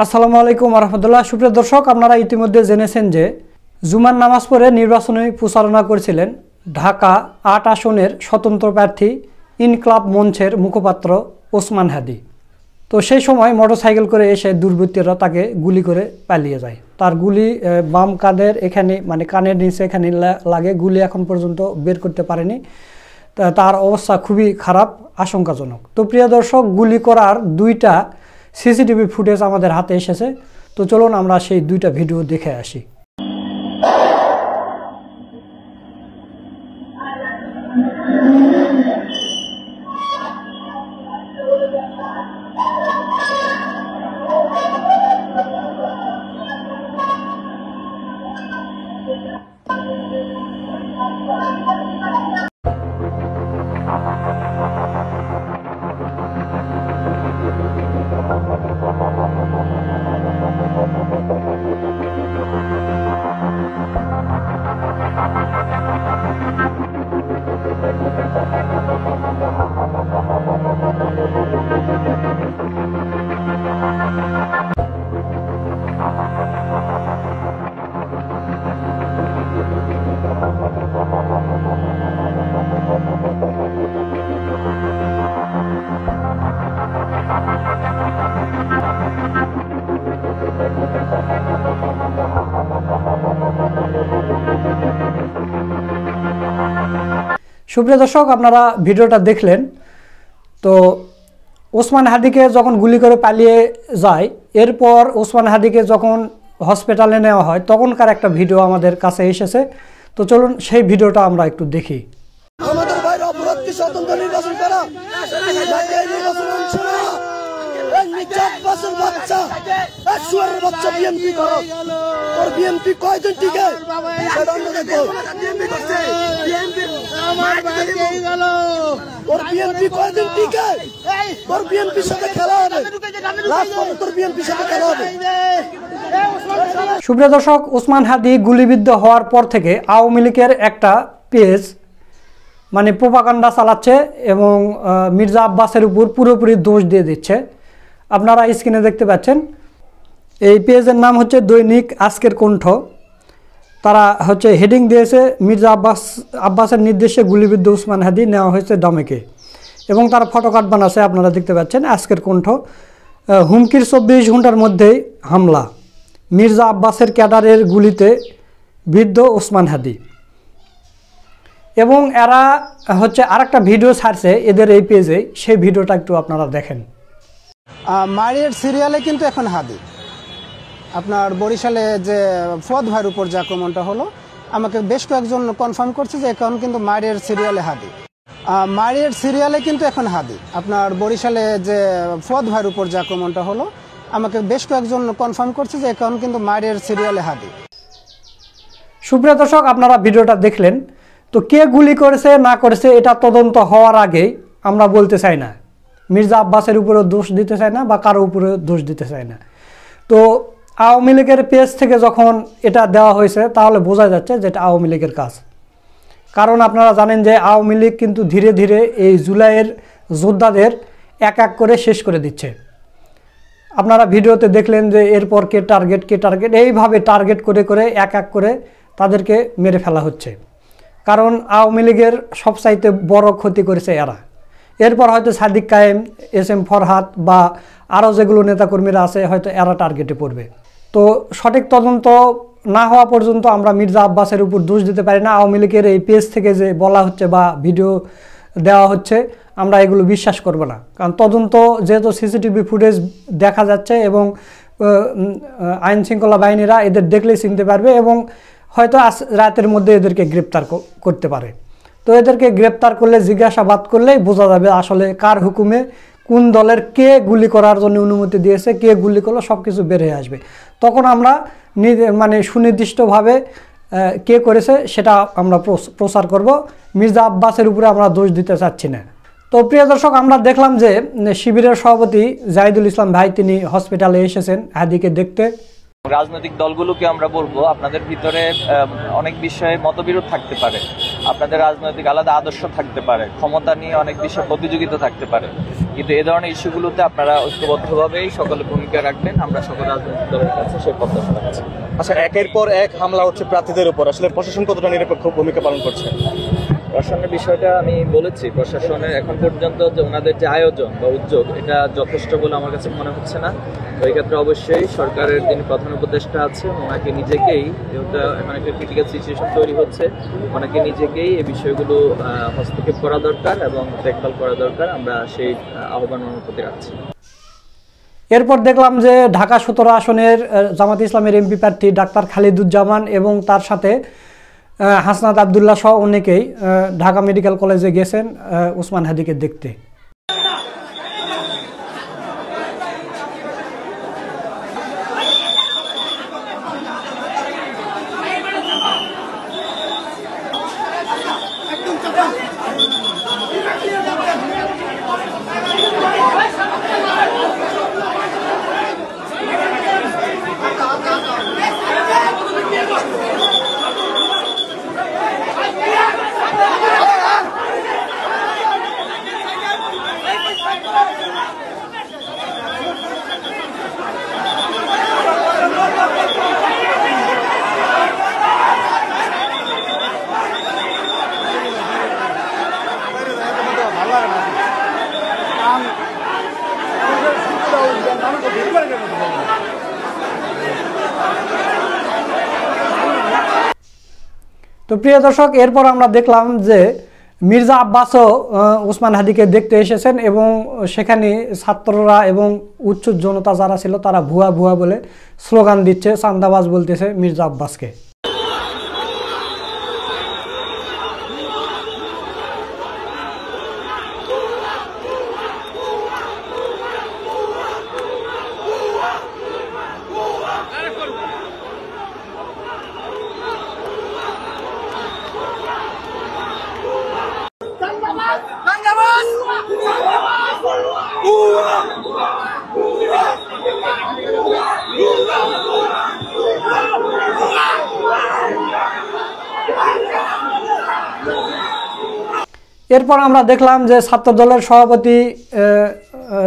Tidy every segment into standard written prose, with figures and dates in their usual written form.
আসসালামু আলাইকুম রহমতুল্লাহ। সুপ্রিয় দর্শক, আপনারা ইতিমধ্যে জেনেছেন যে জুমার নামাজ পড়ে নির্বাচনী প্রচারণা করেছিলেন ঢাকা ৮ আসনের স্বতন্ত্র প্রার্থী ইনকলাব মঞ্চের মুখপাত্র ওসমান হাদি। তো সেই সময় মোটরসাইকেল করে এসে দুর্বৃত্তরা তাকে গুলি করে পালিয়ে যায়। তার গুলি বাম কাঁধের এখানে, মানে কানের নিচে এখানে লাগে। গুলি এখন পর্যন্ত বের করতে পারেনি। তার অবস্থা খুবই খারাপ, আশঙ্কাজনক। তো প্রিয় দর্শক, গুলি করার দুইটা সিসিটিভি ফুটেজ আমাদের হাতে এসেছে। তো চলুন আমরা সেই দুইটা ভিডিও দেখে আসি। সুপ্রিয় দর্শক, আপনারা ভিডিওটা দেখলেন। তো ওসমান হাদিকে যখন গুলি করে পালিয়ে যায়, এরপর ওসমান হাদিকে যখন হসপিটালে নেওয়া হয় তখনকার একটা ভিডিও আমাদের কাছে এসেছে। তো চলুন সেই ভিডিওটা আমরা একটু দেখি। আমাদের বাইরে অপরাধ কি স্বতন্ত্র নির্বাচন করা? বাচ্চা বিএনপি করো, ওর বিএনপি কয়জন টিকে ওর বিএনপি কয়জন টিকে, তোর বিএনপির সাথে খেলা হবে, তোর বিএনপির সাথে খেলা হবে। সুপ্রিয় দর্শক, ওসমান হাদি গুলিবিদ্ধ হওয়ার পর থেকে আওয়ামী লীগের একটা পেজ মানে প্রোপাগান্ডা চালাচ্ছে এবং মির্জা আব্বাসের উপর পুরোপুরি দোষ দিয়ে দিচ্ছে। আপনারা স্ক্রিনে দেখতে পাচ্ছেন, এই পেজের নাম হচ্ছে দৈনিক আজকের কণ্ঠ। তারা হচ্ছে হেডিং দিয়েছে, মির্জা আব্বাসের নির্দেশে গুলিবিদ্ধ ওসমান হাদি নেওয়া হয়েছে দমেকে, এবং তারা ফটোকার্ড বানাচ্ছে। আপনারা দেখতে পাচ্ছেন আজকের কণ্ঠ। হুমকির 24 ঘন্টার মধ্যেই হামলা, মির্জা আব্বাসের ক্যাডারের গুলিতে বিদ্ধ ওসমান হাদি। এবং এরা হচ্ছে আরেকটা ভিডিও ছাড়ছে এদের এই পেজে, সেই ভিডিওটা একটু আপনারা দেখেন। মারিয়ার সিরিয়ালে কিন্তু এখন হাদি, আপনার বরিশালে যে ফুয়াদ ভাইয়ের উপর যে আক্রমণটা হলো, আমাকে বেশ কয়েকজন কনফার্ম করছে যে এখন কিন্তু মারিয়ার সিরিয়ালে হাদি। মারিয়ার সিরিয়ালে কিন্তু এখন হাদি, আপনার বরিশালে যে ফুয়াদ ভাইয়ের উপর যে আক্রমণটা হলো, আমাকে বেশ কয়েকজন কনফার্ম করছে যে এখন কিন্তু মারিয়ার সিরিয়ালে হাদি। সুপ্রিয় দর্শক, আপনারা ভিডিওটা দেখলেন। তো কে গুলি করেছে না করেছে এটা তদন্ত হওয়ার আগেই আমরা বলতে চাই না। মির্জা আব্বাসের উপরেও দোষ দিতে চাই না বা কারো উপরে দোষ দিতে চাই না। তো আওয়ামী লীগের পেজ থেকে যখন এটা দেওয়া হয়েছে তাহলে বোঝা যাচ্ছে যে এটা আওয়ামী লীগের কাজ। কারণ আপনারা জানেন যে আওয়ামী লীগ কিন্তু ধীরে ধীরে এই জুলাইয়ের যোদ্ধাদের এক এক করে শেষ করে দিচ্ছে। আপনারা ভিডিওতে দেখলেন যে এরপর কে টার্গেট এইভাবে টার্গেট করে করে এক এক করে তাদেরকে মেরে ফেলা হচ্ছে। কারণ আওয়ামী লীগের সবচাইতে বড় ক্ষতি করেছে এরা। এরপর হয়তো সাদিক কায়েম, SM ফরহাদ বা আরও যেগুলো নেতাকর্মীরা আছে হয়তো এরা টার্গেটে পড়বে। তো সঠিক তদন্ত না হওয়া পর্যন্ত আমরা মির্জা আব্বাসের উপর দোষ দিতে পারি না। আওয়ামী লীগের এই পেজ থেকে যে বলা হচ্ছে বা ভিডিও দেওয়া হচ্ছে আমরা এগুলো বিশ্বাস করব না। কারণ তদন্ত যেহেতু সিসিটিভি ফুটেজ দেখা যাচ্ছে এবং আইন শৃঙ্খলা বাহিনীরা এদের দেখলেই চিনতে পারবে এবং হয়তো আজ রাতের মধ্যে এদেরকে গ্রেপ্তার করতে পারে। তো এদেরকে গ্রেপ্তার করলে, জিজ্ঞাসাবাদ করলেই বোঝা যাবে আসলে কার হুকুমে কোন দলের কে গুলি করার জন্য অনুমতি দিয়েছে, কে গুলি করলো, সব কিছু বের হয়ে আসবে। তখন আমরা মানে সুনির্দিষ্টভাবে কে করেছে সেটা আমরা প্রচার করব। মির্জা আব্বাসের উপরে আমরা দোষ দিতে চাচ্ছি না। তো প্রিয় দর্শক, আমরা দেখলাম যে শিবিরের সভাপতি জাহিদুল ইসলাম ভাই তিনি হসপিটালে এসেছেন হাদিকে দেখতে। রাজনৈতিক দলগুলোকে আমরা বলবো, আপনাদের ভিতরে অনেক বিষয়ে মতবিরোধ থাকতে পারে, আপনাদের রাজনৈতিক আলাদা আদর্শ থাকতে পারে, ক্ষমতা নিয়ে অনেক বেশি প্রতিযোগিতা থাকতে পারে, কিন্তু এই ধরনের ইস্যুগুলোতে আপনারা ঐক্যবদ্ধভাবেই সকলে ভূমিকা রাখবেন। আমরা সকল রাজনৈতিক দলের কাছে সেই প্রত্যাশা রাখছি। আচ্ছা, একের পর এক হামলা হচ্ছে প্রার্থীদের উপর, আসলে প্রশাসন কতটা নিরপেক্ষ ভূমিকা পালন করছে? প্রশাসনের বিষয়টা আমি বলেছি, প্রশাসনের এখন পর্যন্ত যে ওনাদের যে আয়োজন বা উদ্যোগ, এটা যথেষ্ট বলে আমার কাছে মনে হচ্ছে না। তো এই ক্ষেত্রে অবশ্যই সরকারের যিনি প্রধান উপদেষ্টা আছে, ওনাকে নিজেকেই, যেহেতু এখন একটা ক্রিটিক্যাল সিচুয়েশন তৈরি হচ্ছে, ওনাকে নিজেকেই এই বিষয়গুলো হস্তক্ষেপ করা দরকার এবং দেখভাল করা দরকার। আমরা সেই আহ্বান ওনার প্রতি রাখছি। এরপর দেখলাম যে ঢাকা 17 আসনের জামাত ইসলামের এমপি প্রার্থী ডাক্তার খালিদুজ্জামান এবং তার সাথে হাসনাত আবদুল্লাহ সহ অনেকেই ঢাকা মেডিকেল কলেজে গেছেন ওসমান হাদিকে দেখতে। তো প্রিয় দর্শক, এরপর আমরা দেখলাম যে মির্জা আব্বাসও ওসমান হাদিকে দেখতে এসেছেন এবং সেখানে ছাত্ররা এবং উচ্চ জনতা যারা ছিল তারা ভুয়া ভুয়া বলে স্লোগান দিচ্ছে, চান্দাবাজ বলতেছে মির্জা আব্বাসকে। এরপর আমরা দেখলাম যে ছাত্র দলের সভাপতি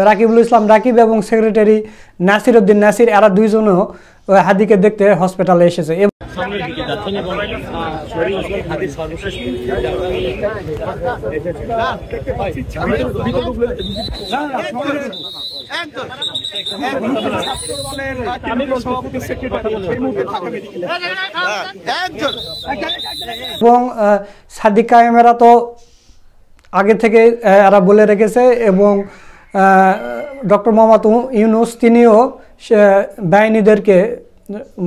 রাকিবুল ইসলাম রাকিব এবং সেক্রেটারি নাসির উদ্দিন নাসির, এরা দুইজনও হাদিকে দেখতে হসপিটালে এসেছে। এবং সাদিক কায়েমেরা তো আগে থেকে এরা বলে রেখেছে এবং ডক্টর মোহাম্মদ ইউনূস তিনিও বাহিনীদেরকে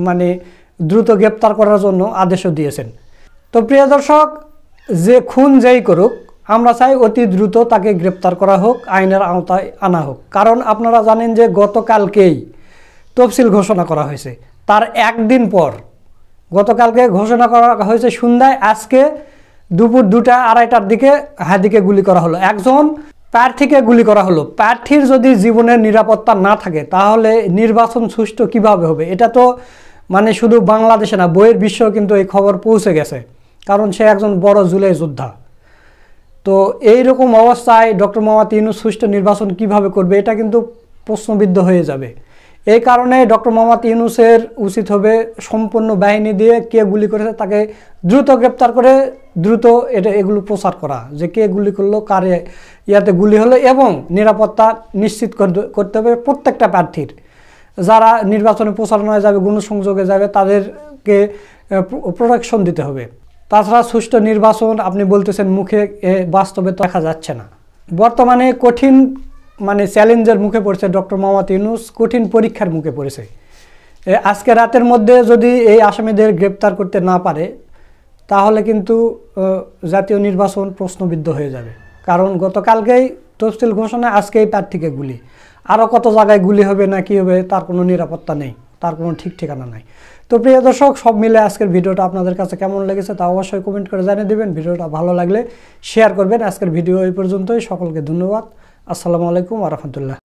মানে দ্রুত গ্রেপ্তার করার জন্য আদেশও দিয়েছেন। তো প্রিয় দর্শক, যে খুন যেই করুক, আমরা চাই অতি দ্রুত তাকে গ্রেপ্তার করা হোক, আইনের আওতায় আনা হোক। কারণ আপনারা জানেন যে গতকালকেই তফসিল ঘোষণা করা হয়েছে, তার একদিন পর গতকালকে ঘোষণা করা হয়েছে সন্ধ্যায়, আজকে দুপুর 2টা 2:30টার দিকে হাদিকে গুলি করা হলো। একজন প্রার্থীকে গুলি করা হলো। প্রার্থীর যদি জীবনের নিরাপত্তা না থাকে তাহলে নির্বাচন সুষ্ঠু কিভাবে হবে? এটা তো মানে শুধু বাংলাদেশে না, বইয়ের বিশ্বেও কিন্তু এই খবর পৌঁছে গেছে, কারণ সে একজন বড় জুলাই যোদ্ধা। তো এইরকম অবস্থায় ডক্টর মোহাম্মদ ইউনূস সুষ্ঠু নির্বাচন কিভাবে করবে, এটা কিন্তু প্রশ্নবিদ্ধ হয়ে যাবে। এই কারণে ডক্টর মোহাম্মদ ইউনূসের উচিত হবে সম্পূর্ণ বাহিনী দিয়ে কে গুলি করেছে তাকে দ্রুত গ্রেপ্তার করে দ্রুত এগুলো প্রচার করা, যে কে গুলি করলো, কার ইয়াতে গুলি হলো, এবং নিরাপত্তা নিশ্চিত করতে হবে প্রত্যেকটা প্রার্থীর। যারা নির্বাচনে প্রচারণায় যাবে, গণসংযোগে যাবে, তাদেরকে প্রোটেকশন দিতে হবে। তাছাড়া সুষ্ঠু নির্বাচন আপনি বলতেছেন মুখে, বাস্তবে তো দেখা যাচ্ছে না। বর্তমানে কঠিন মানে চ্যালেঞ্জের মুখে পড়েছে ডক্টর মোহাম্মদ ইউনূস, কঠিন পরীক্ষার মুখে পড়েছে। আজকে রাতের মধ্যে যদি এই আসামিদের গ্রেপ্তার করতে না পারে তাহলে কিন্তু জাতীয় নির্বাচন প্রশ্নবিদ্ধ হয়ে যাবে। কারণ গতকালকেই তফসিল ঘোষণা, আজকেই প্রার্থীকে গুলি, আরও কত জায়গায় গুলি হবে না কি হবে তার কোনো নিরাপত্তা নেই, তার কোনো ঠিক ঠিকানা নাই। তো প্রিয় দর্শক, সব মিলে আজকের ভিডিওটা আপনাদের কাছে কেমন লেগেছে তা অবশ্যই কমেন্ট করে জানিয়ে দেবেন। ভিডিওটা ভালো লাগলে শেয়ার করবেন। আজকের ভিডিও এই পর্যন্তই। সকলকে ধন্যবাদ। আসসালামু আলাইকুম ওয়া রাহমাতুল্লাহ।